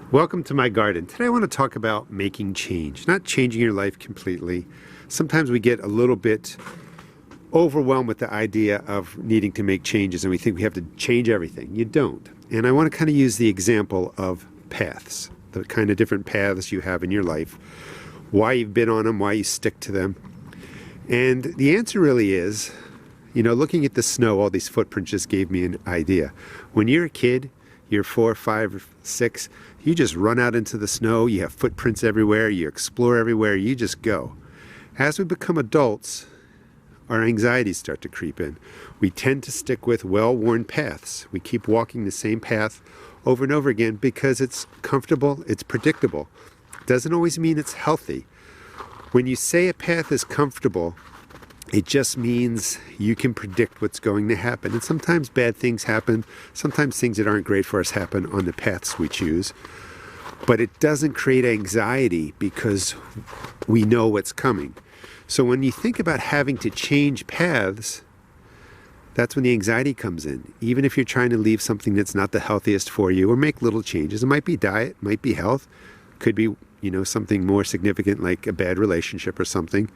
Welcome to my garden. Today I want to talk about making change, not changing your life completely. Sometimes we get a little bit overwhelmed with the idea of needing to make changes and we think we have to change everything. You don't. And I want to kind of use the example of paths, the kind of different paths you have in your life, why you've been on them, why you stick to them. And the answer really is, looking at the snow, all these footprints just gave me an idea. When you're a kid, you're 4, 5, 6, you just run out into the snow, you have footprints everywhere, you explore everywhere, you just go. As we become adults, our anxieties start to creep in. We tend to stick with well-worn paths. We keep walking the same path over and over again because it's comfortable, it's predictable. Doesn't always mean it's healthy. When you say a path is comfortable, it just means you can predict what's going to happen. And sometimes bad things happen. Sometimes things that aren't great for us happen on the paths we choose. But it doesn't create anxiety because we know what's coming. So when you think about having to change paths, that's when the anxiety comes in. Even if you're trying to leave something that's not the healthiest for you or make little changes. It might be diet, might be health, could be, something more significant like a bad relationship or something.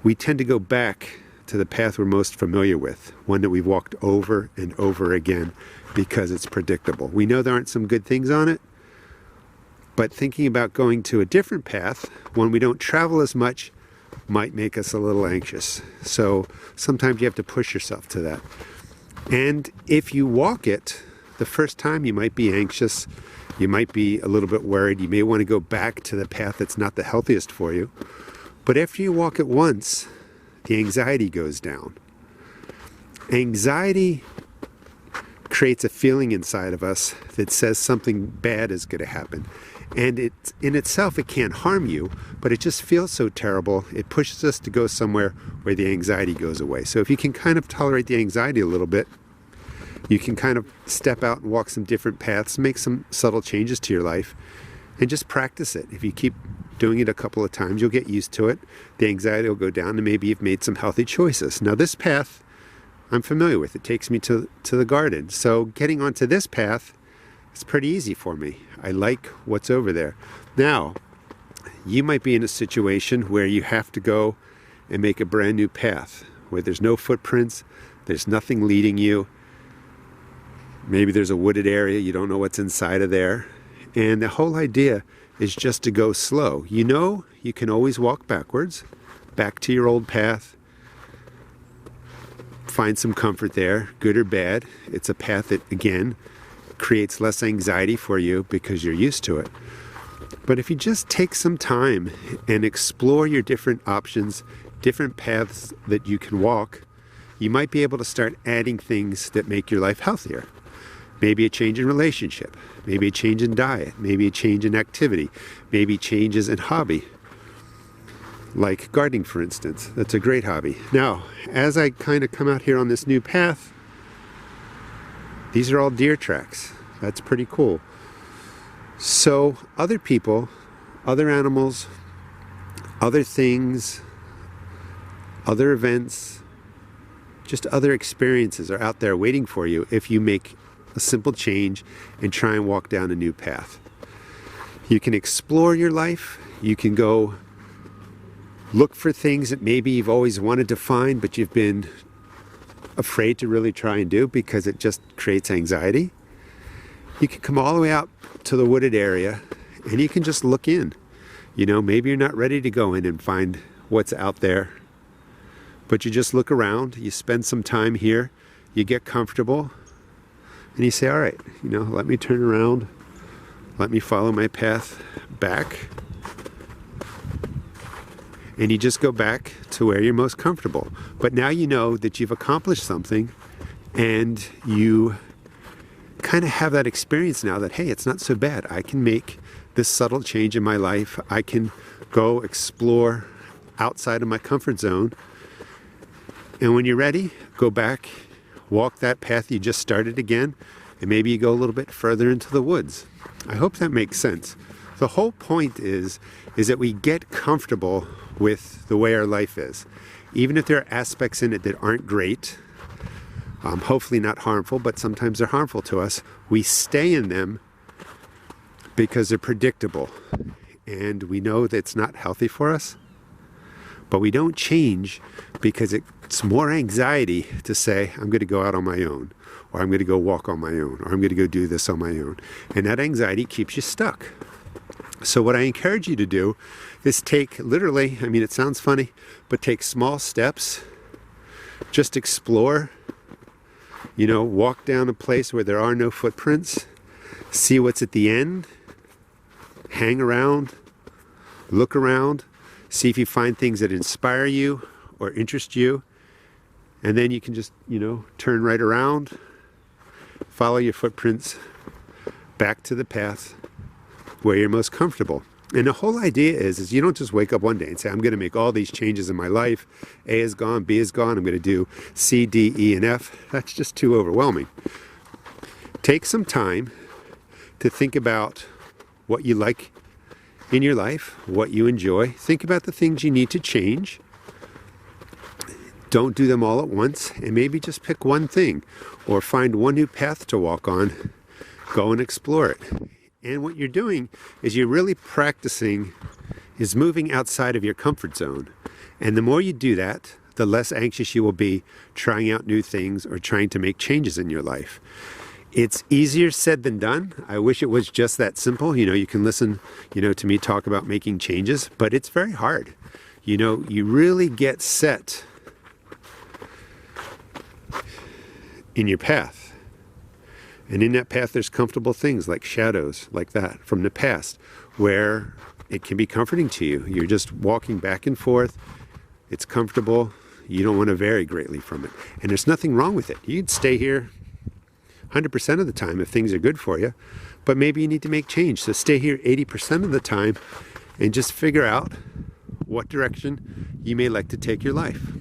We tend to go back to the path we're most familiar with, one that we've walked over and over again because it's predictable. We know there aren't some good things on it, but thinking about going to a different path, one we don't travel as much, might make us a little anxious. So sometimes you have to push yourself to that. And if you walk it, the first time you might be anxious, you might be a little bit worried, you may want to go back to the path that's not the healthiest for you. But after you walk it once, the anxiety goes down. Anxiety creates a feeling inside of us that says something bad is going to happen. And in itself, it can't harm you, but it just feels so terrible. It pushes us to go somewhere where the anxiety goes away. So if you can kind of tolerate the anxiety a little bit, you can kind of step out and walk some different paths, make some subtle changes to your life, and just practice it. If you keep doing it a couple of times, you'll get used to it. The anxiety will go down and maybe you've made some healthy choices. Now this path, I'm familiar with. It takes me to the garden. So getting onto this path is pretty easy for me. I like what's over there. Now, you might be in a situation where you have to go and make a brand new path, where there's no footprints, there's nothing leading you. Maybe there's a wooded area, you don't know what's inside of there. And the whole idea is just to go slow. You can always walk backwards, back to your old path, find some comfort there, good or bad. It's a path that, again, creates less anxiety for you because you're used to it. But if you just take some time and explore your different options, different paths that you can walk, you might be able to start adding things that make your life healthier. Maybe a change in relationship, maybe a change in diet, maybe a change in activity, maybe changes in hobby. Like gardening, for instance. That's a great hobby. Now, as I kind of come out here on this new path, these are all deer tracks. That's pretty cool. So other people, other animals, other things, other events, just other experiences are out there waiting for you if you make a simple change and try and walk down a new path. You can explore your life. You can go look for things that maybe you've always wanted to find, but you've been afraid to really try and do because it just creates anxiety. You can come all the way out to the wooded area and you can just look in. Maybe you're not ready to go in and find what's out there, but you just look around, you spend some time here, you get comfortable, and you say, all right, let me turn around, let me follow my path back. And you just go back to where you're most comfortable. But now you know that you've accomplished something and you kind of have that experience now that, hey, it's not so bad. I can make this subtle change in my life. I can go explore outside of my comfort zone. And when you're ready, go back, walk that path you just started again, and maybe you go a little bit further into the woods. I hope that makes sense. The whole point is that we get comfortable with the way our life is. Even if there are aspects in it that aren't great, hopefully not harmful, but sometimes they're harmful to us, we stay in them because they're predictable. And we know that it's not healthy for us. But we don't change because it's more anxiety to say, I'm going to go out on my own, or I'm going to go walk on my own, or I'm going to go do this on my own. And that anxiety keeps you stuck. So what I encourage you to do is take, literally, I mean, it sounds funny, but take small steps. Just explore, walk down a place where there are no footprints, see what's at the end, hang around, look around, see if you find things that inspire you or interest you, and then you can just, turn right around, follow your footprints back to the path where you're most comfortable. And the whole idea is you don't just wake up one day and say, I'm going to make all these changes in my life. A is gone, B is gone, I'm going to do C, D, E, and F. That's just too overwhelming. Take some time to think about what you like in your life, what you enjoy. Think about the things you need to change. Don't do them all at once, and maybe just pick one thing or find one new path to walk on. Go and explore it. And what you're doing is you're really practicing is moving outside of your comfort zone. And the more you do that, the less anxious you will be trying out new things or trying to make changes in your life. It's easier said than done. I wish it was just that simple. You can listen, to me talk about making changes, but it's very hard. You really get set in your path. And in that path, there's comfortable things like shadows, like that, from the past, where it can be comforting to you. You're just walking back and forth. It's comfortable. You don't want to vary greatly from it. And there's nothing wrong with it. You'd stay here 100% of the time if things are good for you, but maybe you need to make change. So stay here 80% of the time and just figure out what direction you may like to take your life.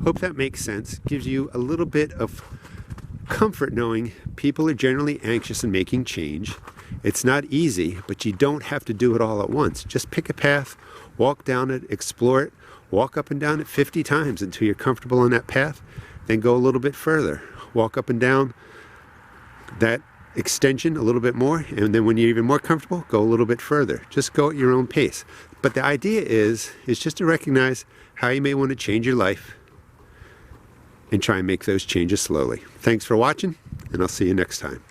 Hope that makes sense. Gives you a little bit of comfort knowing people are generally anxious in making change. It's not easy, but you don't have to do it all at once. Just pick a path, walk down it, explore it, walk up and down it 50 times until you're comfortable on that path, then go a little bit further. Walk up and down that extension a little bit more, and then when you're even more comfortable, go a little bit further. Just go at your own pace. But the idea is just to recognize how you may want to change your life and try and make those changes slowly. Thanks for watching, and I'll see you next time.